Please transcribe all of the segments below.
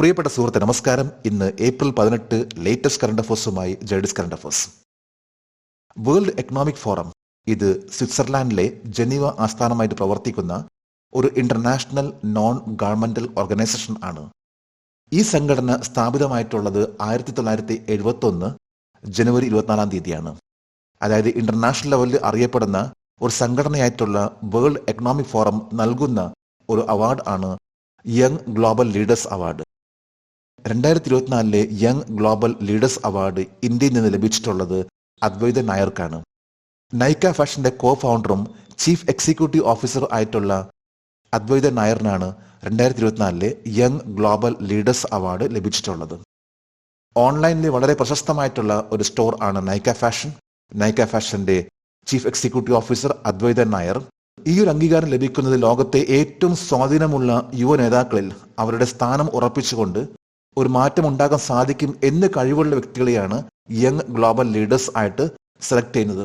പ്രിയപ്പെട്ട സുഹൃത്തെ നമസ്കാരം. ഇന്ന് ഏപ്രിൽ 18 ലേറ്റസ്റ്റ് കറണ്ട് അഫേഴ്സുമായി ജേഡിസ് current affairs. World economic forum ഇത് സ്വിറ്റ്സർലാൻഡിലെ ജനീവ ആസ്ഥാനമായിട്ട് പ്രവർത്തിക്കുന്ന ഒരു ഇന്റർനാഷണൽ നോൺ ഗവൺമെന്റൽ ഓർഗനൈസേഷൻ ആണ്. ഈ സംഘടന സ്ഥാപിതമായിട്ടുള്ളത് 1971 ജനുവരി 24 തീയതിയാണ്. അതായത് ഇന്റർനാഷണൽ ലെവലിൽ അറിയപ്പെടുന്ന ഒരു സംഘടനയായിട്ടുള്ള വേൾഡ് എക്കണോമിക് ഫോറം നൽകുന്ന ഒരു അവാർഡ് ആണ് young global leaders award. 2024 young global leaders award ഇന്ത്യയിൽ നിന്ന് ലഭിച്ചിട്ടുള്ളത് അദ്വൈത നായർക്കാണ്. നൈക്ക ഫാഷന്റെ കോ ഫൗണ്ടറും ചീഫ് എക്സിക്യൂട്ടീവ് ഓഫീസർ ആയിട്ടുള്ള അദ്വൈത നായറിനാണ് 2024 യങ് ഗ്ലോബൽ ലീഡേഴ്സ് അവാർഡ് ലഭിച്ചിട്ടുള്ളത്. ഓൺലൈനിൽ വളരെ പ്രശസ്തമായിട്ടുള്ള ഒരു സ്റ്റോർ ആണ് നൈക്ക ഫാഷൻ. നൈക്ക ഫാഷന്റെ chief executive officer Advaita Nair ഈ ഒരു അംഗീകാരം ലഭിക്കുന്നത് ലോകത്തെ ഏറ്റവും സ്വാധീനമുള്ള യുവ നേതാക്കളിൽ അവരുടെ സ്ഥാനം ഉറപ്പിച്ചുകൊണ്ട് ഒരു മാറ്റം ഉണ്ടാക്കാൻ സാധിക്കും എന്ന് കഴിവുള്ള വ്യക്തികളെയാണ് യങ് ഗ്ലോബൽ ലീഡേഴ്സ് ആയിട്ട് സെലക്ട് ചെയ്യുന്നത്.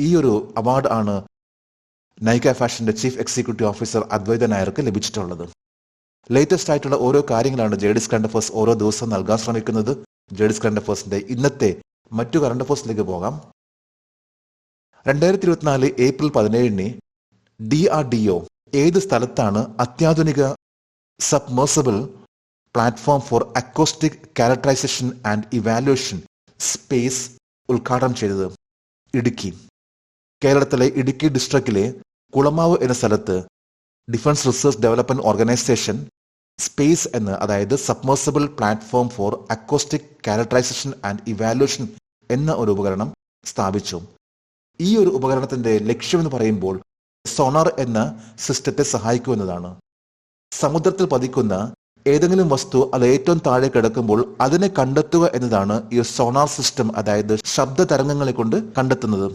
ഈ ഒരു അവാർഡ് ആണ് നൈക്ക ഫാഷന്റെ ചീഫ് എക്സിക്യൂട്ടീവ് ഓഫീസർ അദ്വൈത നായർക്ക് ലഭിച്ചിട്ടുള്ളത്. ലേറ്റസ്റ്റ് ആയിട്ടുള്ള ഓരോ കാര്യങ്ങളാണ് ജേഡിസ് കറണ്ട് അഫേഴ്സ് ഓരോ ദിവസവും നൽകാൻ ശ്രമിക്കുന്നത്. ജേഡിസ് കറണ്ട് അഫേഴ്സിന്റെ ഇന്നത്തെ മറ്റു കറണ്ട് അഫേഴ്സിലേക്ക് പോകാം. 2024 ഏപ്രിൽ 17 DRDO ഏത് സ്ഥലത്താണ് അത്യാധുനിക submersible platform for acoustic characterisation and evaluation space ഉദ്ഘാടനം ചെയ്തത്? ഇടുക്കി. കേരളത്തിലെ ഇടുക്കി ഡിസ്ട്രിക്റ്റിലെ കുളമാവ് എന്ന സ്ഥലത്ത് defence research development organisation space എന്ന്, അതായത് submersible platform for acoustic characterisation and evaluation എന്ന ഒരു ഉപകരണം സ്ഥാപിച്ചു. ഈ ഒരു ഉപകരണത്തിന്റെ ലക്ഷ്യമെന്ന് പറയുമ്പോൾ സോണാർ എന്ന സിസ്റ്റത്തെ സഹായിക്കുമെന്നതാണ്. സമുദ്രത്തിൽ പതിക്കുന്ന ഏതെങ്കിലും വസ്തു അത് ഏറ്റവും താഴെ കിടക്കുമ്പോൾ അതിനെ കണ്ടെത്തുക എന്നതാണ് ഈ സോണാർ സിസ്റ്റം, അതായത് ശബ്ദ തരംഗങ്ങളെ കൊണ്ട് കണ്ടെത്തുന്നത്.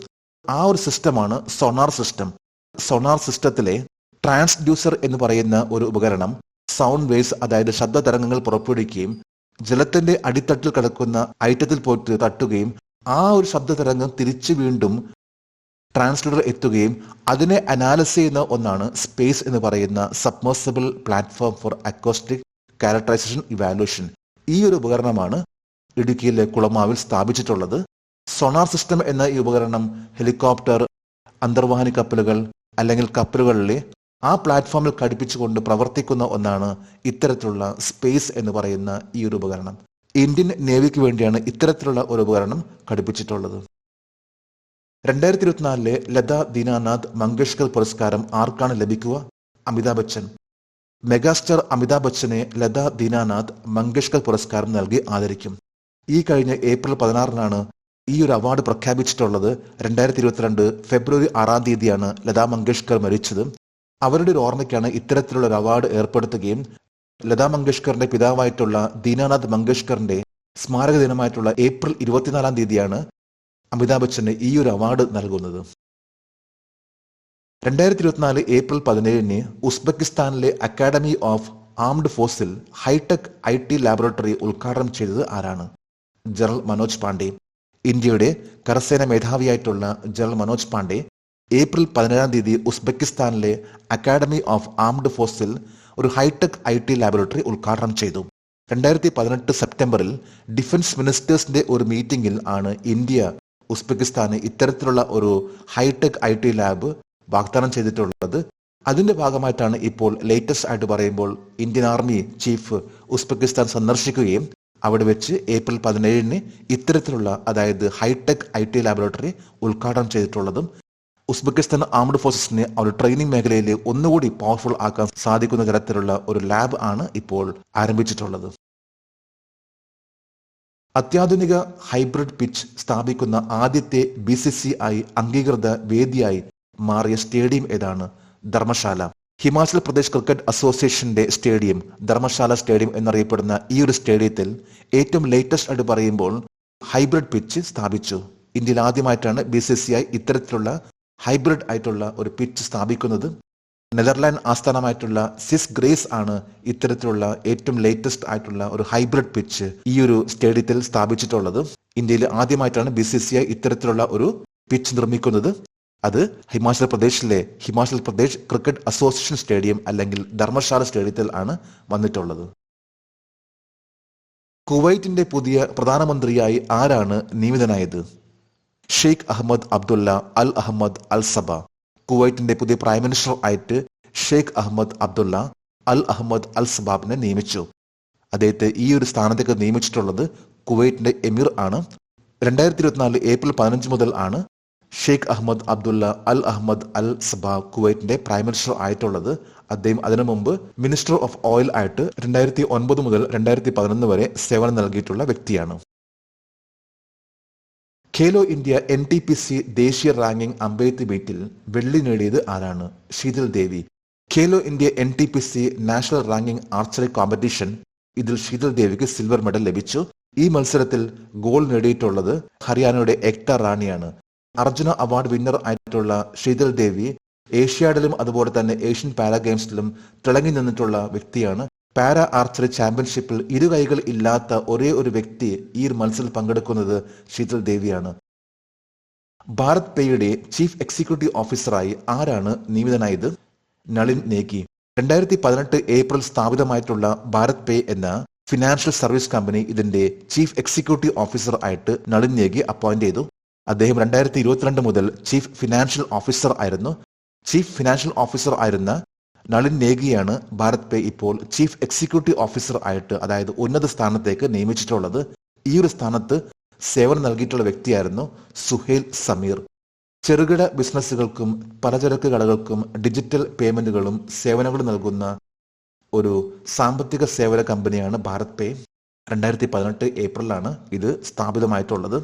ആ ഒരു സിസ്റ്റമാണ് സോണാർ സിസ്റ്റം. സോണാർ സിസ്റ്റത്തിലെ ട്രാൻസ്ഡ്യൂസർ എന്ന് പറയുന്ന ഒരു ഉപകരണം സൗണ്ട് വേവ്സ്, അതായത് ശബ്ദ തരംഗങ്ങൾ പുറപ്പെടുവിക്കുകയും ജലത്തിന്റെ അടിത്തട്ടിൽ കിടക്കുന്ന ഐറ്റത്തിൽ പോയിട്ട് തട്ടുകയും ആ ഒരു ശബ്ദ തരംഗം തിരിച്ചു വീണ്ടും ട്രാൻസ്ഡ്യൂസർ എത്തുകയും അതിനെ അനാലിസ് ചെയ്യുന്ന ഒന്നാണ് സ്പേസ് എന്ന് പറയുന്ന submersible platform for acoustic characterisation evaluation. ഈ ഒരു ഉപകരണമാണ് ഇടുക്കിയിലെ കുളമാവിൽ സ്ഥാപിച്ചിട്ടുള്ളത്. സോണാർ സിസ്റ്റം എന്ന ഈ ഉപകരണം ഹെലികോപ്റ്റർ, അന്തർവാഹിനി കപ്പലുകൾ അല്ലെങ്കിൽ കപ്പലുകളിലെ ആ പ്ലാറ്റ്ഫോമിൽ ഘടിപ്പിച്ചുകൊണ്ട് പ്രവർത്തിക്കുന്ന ഒന്നാണ് ഇത്തരത്തിലുള്ള സ്പേസ് എന്ന് പറയുന്ന ഈ ഒരു ഉപകരണം. ഇന്ത്യൻ നേവിക്ക് വേണ്ടിയാണ് ഇത്തരത്തിലുള്ള ഒരു ഉപകരണം ഘടിപ്പിച്ചിട്ടുള്ളത്. 2024 ലതാ ദീനാനാഥ് മങ്കേഷ്കർ പുരസ്കാരം ആർക്കാണ് ലഭിക്കുക? അമിതാഭ് ബച്ചൻ. മെഗാസ്റ്റാർ അമിതാഭ് ബച്ചനെ ലതാ ദീനാനാഥ് മങ്കേഷ്കർ പുരസ്കാരം നൽകി ആദരിക്കും. ഈ കഴിഞ്ഞ ഏപ്രിൽ 16 ഈ ഒരു അവാർഡ് പ്രഖ്യാപിച്ചിട്ടുള്ളത്. 2022 ഫെബ്രുവരി 6 ലതാ മങ്കേഷ്കർ മരിച്ചത്. അവരുടെ ഒരു ഓർമ്മയ്ക്കാണ് ഇത്തരത്തിലുള്ള ഒരു അവാർഡ് ഏർപ്പെടുത്തുകയും ലതാ മങ്കേഷ്കറിന്റെ പിതാവായിട്ടുള്ള ദീനാനാഥ് മങ്കേഷ്കറിന്റെ സ്മാരക ദിനമായിട്ടുള്ള ഏപ്രിൽ 24 അമിതാഭ് ബച്ചന് ഈ ഒരു അവാർഡ് നൽകുന്നത്. 2024 ഏപ്രിൽ 17 ഉസ്ബെക്കിസ്ഥാനിലെ അക്കാഡമി ഓഫ് ആംഡ് ഫോഴ്സിൽ ഹൈടെക് IT ലാബോറട്ടറി ഉദ്ഘാടനം ചെയ്തത് ആരാണ്? ജനറൽ മനോജ് പാണ്ഡെ. ഇന്ത്യയുടെ കരസേന മേധാവിയായിട്ടുള്ള ജനറൽ മനോജ് പാണ്ഡെ ഏപ്രിൽ 17 ഉസ്ബെക്കിസ്ഥാനിലെ അക്കാഡമി ഓഫ് ആംഡ് ഫോഴ്സിൽ ഒരു ഹൈടെക് IT ലാബോറട്ടറി ഉദ്ഘാടനം ചെയ്തു. 2018 സെപ്റ്റംബറിൽ ഡിഫൻസ് മിനിസ്റ്റേഴ്സിന്റെ ഒരു മീറ്റിംഗിൽ ആണ് ഇന്ത്യ ഉസ്ബെക്കിസ്ഥാന് ഇത്തരത്തിലുള്ള ഒരു ഹൈടെക് IT ലാബ് വാഗ്ദാനം ചെയ്തിട്ടുള്ളത്. അതിന്റെ ഭാഗമായിട്ടാണ് ഇപ്പോൾ ലേറ്റസ്റ്റ് ആയിട്ട് പറയുമ്പോൾ ഇന്ത്യൻ ആർമി ചീഫ് ഉസ്ബെക്കിസ്ഥാൻ സന്ദർശിക്കുകയും അവിടെ വെച്ച് ഏപ്രിൽ 17 ഇത്തരത്തിലുള്ള, അതായത് ഹൈടെക് IT ലാബോറട്ടറി ഉദ്ഘാടനം ചെയ്തിട്ടുള്ളതും ഉസ്ബെക്കിസ്ഥാൻ ആംഡ് ഫോഴ്സസിനെ അവരുടെ ട്രെയിനിങ് മേഖലയിൽ ഒന്നുകൂടി പവർഫുൾ ആക്കാൻ സാധിക്കുന്ന തരത്തിലുള്ള ഒരു ലാബ് ആണ് ഇപ്പോൾ ആരംഭിച്ചിട്ടുള്ളത്. അത്യാധുനിക ഹൈബ്രിഡ് പിച്ച് സ്ഥാപിക്കുന്ന ആദ്യത്തെ BCCI അംഗീകൃത വേദിയായി മാറിയ സ്റ്റേഡിയം ഏതാണ്? ധർമ്മശാല. ഹിമാചൽ പ്രദേശ് ക്രിക്കറ്റ് അസോസിയേഷന്റെ സ്റ്റേഡിയം ധർമ്മശാല സ്റ്റേഡിയം എന്നറിയപ്പെടുന്ന ഈ ഒരു സ്റ്റേഡിയത്തിൽ ഏറ്റവും ലേറ്റസ്റ്റ് ആയിട്ട് പറയുമ്പോൾ ഹൈബ്രിഡ് പിച്ച് സ്ഥാപിച്ചു. ഇന്ത്യയിൽ ആദ്യമായിട്ടാണ് BCCI ഇത്തരത്തിലുള്ള ഹൈബ്രിഡ് ആയിട്ടുള്ള ഒരു പിച്ച് സ്ഥാപിക്കുന്നത്. നെതർലാൻഡ് ആസ്ഥാനമായിട്ടുള്ള സിസ് ഗ്രേസ് ആണ് ഇത്തരത്തിലുള്ള ഏറ്റവും ലേറ്റസ്റ്റ് ആയിട്ടുള്ള ഒരു ഹൈബ്രിഡ് പിച്ച് ഈ ഒരു സ്റ്റേഡിയത്തിൽ സ്ഥാപിച്ചിട്ടുള്ളത്. ഇന്ത്യയിൽ ആദ്യമായിട്ടാണ് BCCI ഇത്തരത്തിലുള്ള ഒരു പിച്ച് നിർമ്മിക്കുന്നത്. അത് ഹിമാചൽ പ്രദേശിലെ Himachal Pradesh cricket association stadium അല്ലെങ്കിൽ ധർമ്മശാല സ്റ്റേഡിയത്തിൽ ആണ് വന്നിട്ടുള്ളത്. കുവൈറ്റിന്റെ പുതിയ പ്രധാനമന്ത്രിയായി ആരാണ് നിയമിതനായത്? ഷെയ്ഖ് അഹമ്മദ് അബ്ദുള്ള അൽ അഹമ്മദ് അൽ സബ. കുവൈറ്റിന്റെ പുതിയ പ്രൈം മിനിസ്റ്റർ ആയിട്ട് ഷെയ്ഖ് അഹമ്മദ് അബ്ദുള്ള അൽ അഹമ്മദ് അൽ സബാബിനെ നിയമിച്ചു. അദ്ദേഹത്തെ ഈ ഒരു സ്ഥാനത്തേക്ക് നിയമിച്ചിട്ടുള്ളത് കുവൈറ്റിന്റെ എമിർ ആണ്. 2024 ഏപ്രിൽ 15 മുതൽ ആണ് ഷെയ്ഖ് അഹമ്മദ് അബ്ദുള്ള അൽ അഹമ്മദ് അൽ സബ കുവൈറ്റിന്റെ പ്രൈം മിനിസ്റ്റർ ആയിട്ടുള്ളത്. അദ്ദേഹം അതിനു മുമ്പ് മിനിസ്റ്റർ ഓഫ് ഓയിൽ ആയിട്ട് 2009 മുതൽ 2011 വരെ സേവനം നൽകിയിട്ടുള്ള വ്യക്തിയാണ്. ഖേലോ ഇന്ത്യ NTPC ദേശീയ റാങ്കിംഗ് അമ്പെയ്ത്ത് മീറ്റിൽ വെള്ളി നേടിയത് ആരാണ്? Sheetal Devi. Khelo India NTPC national ranking archery competition, ഇതിൽ ശീതൽ ദേവിക്ക് സിൽവർ മെഡൽ ലഭിച്ചു. ഈ മത്സരത്തിൽ ഗോൾ നേടിയിട്ടുള്ളത് ഹരിയാനയുടെ എക്ട റാണിയാണ്. അർജുന അവാർഡ് വിന്നർ ആയിട്ടുള്ള ശീതൽ ദേവി ഏഷ്യാഡിലും അതുപോലെ തന്നെ ഏഷ്യൻ പാരാ ഗെയിംസിലും തിളങ്ങി നിന്നിട്ടുള്ള വ്യക്തിയാണ്. പാരാ ആർച്ചറി ചാമ്പ്യൻഷിപ്പിൽ ഇരുകൈകൾ ഇല്ലാത്ത ഒരേ ഒരു വ്യക്തി ഈ മത്സരത്തിൽ പങ്കെടുക്കുന്നത് ശീതൽ ദേവിയാണ്. ഭാരത് പേയുടെ ചീഫ് എക്സിക്യൂട്ടീവ് ഓഫീസറായി ആരാണ് നിയമിതനായത്? നളിൻ നേഗി. 2018 ഏപ്രിൽ സ്ഥാപിതമായിട്ടുള്ള ഭാരത് പേ എന്ന ഫിനാൻഷ്യൽ സർവീസ് കമ്പനി ഇതിന്റെ ചീഫ് എക്സിക്യൂട്ടീവ് ഓഫീസർ ആയിട്ട് നളിൻ നേഗി അപ്പോയിന്റ് ചെയ്തു. അദ്ദേഹം 2022 മുതൽ ചീഫ് ഫിനാൻഷ്യൽ ഓഫീസർ ആയിരുന്നു. ചീഫ് ഫിനാൻഷ്യൽ ഓഫീസർ ആയിരുന്ന നളിൻ നേഗിയാണ് ഭാരത് പേ ഇപ്പോൾ ചീഫ് എക്സിക്യൂട്ടീവ് ഓഫീസർ ആയിട്ട്, അതായത് ഉന്നത സ്ഥാനത്തേക്ക് നിയമിച്ചിട്ടുള്ളത്. ഈ ഒരു സ്ഥാനത്ത് സേവനം നൽകിയിട്ടുള്ള വ്യക്തിയായിരുന്നു സുഹേൽ സമീർ. ചെറുകിട ബിസിനസ്സുകൾക്കും പലചരക്ക് കടകൾക്കും ഡിജിറ്റൽ പേയ്മെന്റുകളും സേവനങ്ങളും നൽകുന്ന ഒരു സാമ്പത്തിക സേവന കമ്പനിയാണ് ഭാരത് പേ. 2018 ഏപ്രിലാണ് ഇത് സ്ഥാപിതമായിട്ടുള്ളത്.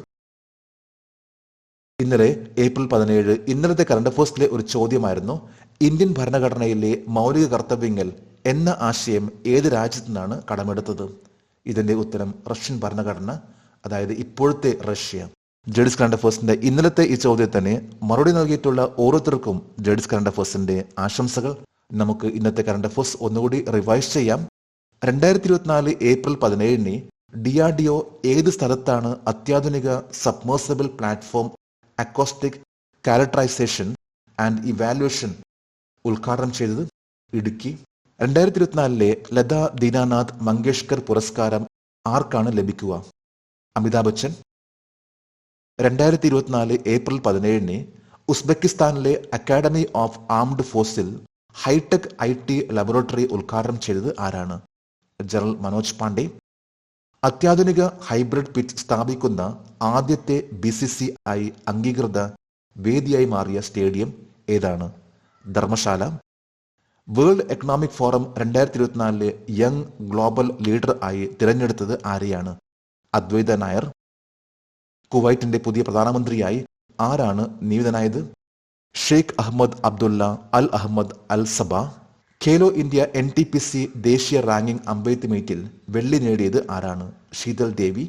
ഇന്നലെ ഏപ്രിൽ 17 ഇന്നലത്തെ കറണ്ട് അഫയേഴ്സിലെ ഒരു ചോദ്യമായിരുന്നു, ഇന്ത്യൻ ഭരണഘടനയിലെ മൗലിക കർത്തവ്യങ്ങൾ എന്ന ആശയം ഏത് രാജ്യത്തു നിന്നാണ് കടമെടുത്തത്? ഇതിന്റെ ഉത്തരം റഷ്യൻ ഭരണഘടന, അതായത് ഇപ്പോഴത്തെ റഷ്യ. ജഡ്സ് കറണ്ട് അഫയേഴ്സിന്റെ ഇന്നലത്തെ ഈ ചോദ്യത്തിന് മറുപടി നൽകിയിട്ടുള്ള ഓരോരുത്തർക്കും ജഡ്സ് കറണ്ട് അഫയേഴ്സിന്റെ ആശംസകൾ. നമുക്ക് ഇന്നത്തെ കറണ്ട് അഫയേഴ്സ് ഒന്നുകൂടി റിവൈസ് ചെയ്യാം. 2024 ഏപ്രിൽ 17 DRDO ഏത് സ്ഥലത്താണ് അത്യാധുനിക submersible platform acoustic characterisation and evaluation ഉദ്ഘാടനം ചെയ്തത്? ഇടുക്കി. 2024 ലതാ ദീനാനാഥ് മങ്കേഷ്കർ പുരസ്കാരം ആർക്കാണ് ലഭിക്കുക? അമിതാഭ് ബച്ചൻ. 2024 ഏപ്രിൽ 17 ഉസ്ബെക്കിസ്ഥാനിലെ അക്കാഡമി ഓഫ് ആംഡ് ഫോഴ്സിൽ ഹൈടെക് IT ലബോറട്ടറി ഉദ്ഘാടനം ചെയ്തത് ആരാണ്? ജനറൽ മനോജ് പാണ്ഡെ. അത്യാധുനിക ഹൈബ്രിഡ് പിച്ച് സ്ഥാപിക്കുന്ന ആദ്യത്തെ BCCI അംഗീകൃത വേദിയായി മാറിയ സ്റ്റേഡിയം ഏതാണ്? Dharamshala. World economic forum 2024 young global leader ആയി തിരഞ്ഞെടുത്തത് ആരെയാണ്? അദ്വൈത നായർ. കുവൈറ്റിന്റെ പുതിയ പ്രധാനമന്ത്രിയായി ആരാണ് നിയമിതനായത്? ഷെയ്ഖ് അഹമ്മദ് അബ്ദുള്ള അൽ അഹമ്മദ് അൽ സബ. ഖേലോ ഇന്ത്യ NTPC ദേശീയ റാങ്കിംഗ് അമ്പെയ്ത്ത് മീറ്റിൽ വെള്ളി നേടിയത് ആരാണ്? ശീതൽ ദേവി.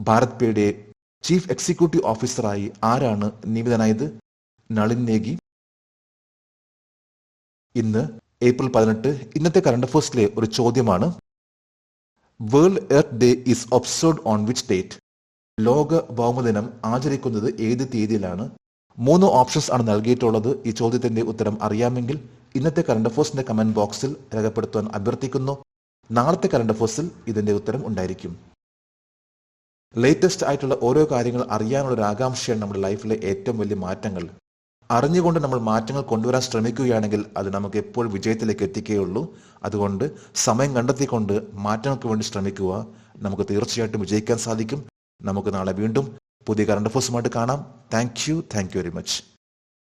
ഭാരത് പേയുടെ ചീഫ് എക്സിക്യൂട്ടീവ് ഓഫീസറായി ആരാണ് നിയമിതനായത്? നളിൻ നേഗി. ഇന്ന് ഏപ്രിൽ 18 ഇന്നത്തെ കറണ്ട് അഫയേഴ്സിലെ ഒരു ചോദ്യമാണ്, world earth day is observed on which date? ലോക ഭൗമദിനം ആചരിക്കുന്നത് ഏത് തീയതിയിലാണ്? 3 ഓപ്ഷൻസ് ആണ് നൽകിയിട്ടുള്ളത്. ഈ ചോദ്യത്തിന്റെ ഉത്തരം അറിയാമെങ്കിൽ ഇന്നത്തെ കറണ്ട് അഫയേഴ്സിന്റെ കമന്റ് ബോക്സിൽ രേഖപ്പെടുത്താൻ അഭ്യർത്ഥിക്കുന്നു. നാളത്തെ കറണ്ട് അഫയേഴ്സിൽ ഇതിന്റെ ഉത്തരം ഉണ്ടായിരിക്കും. ലേറ്റസ്റ്റ് ആയിട്ടുള്ള ഓരോ കാര്യങ്ങൾ അറിയാനുള്ള ഒരു ആകാംക്ഷയാണ് നമ്മുടെ ലൈഫിലെ ഏറ്റവും വലിയ മാറ്റങ്ങൾ. അറിഞ്ഞുകൊണ്ട് നമ്മൾ മാറ്റങ്ങൾ കൊണ്ടുവരാൻ ശ്രമിക്കുകയാണെങ്കിൽ അത് നമുക്ക് എപ്പോൾ വിജയത്തിലേക്ക് എത്തിക്കുകയുള്ളൂ. അതുകൊണ്ട് സമയം കണ്ടെത്തിക്കൊണ്ട് മാറ്റങ്ങൾക്ക് വേണ്ടി ശ്രമിക്കുക. നമുക്ക് തീർച്ചയായിട്ടും വിജയിക്കാൻ സാധിക്കും. നമുക്ക് നാളെ വീണ്ടും പുതിയ കറണ്ട് അഫയേഴ്സുമായിട്ട് കാണാം. Thank you very much.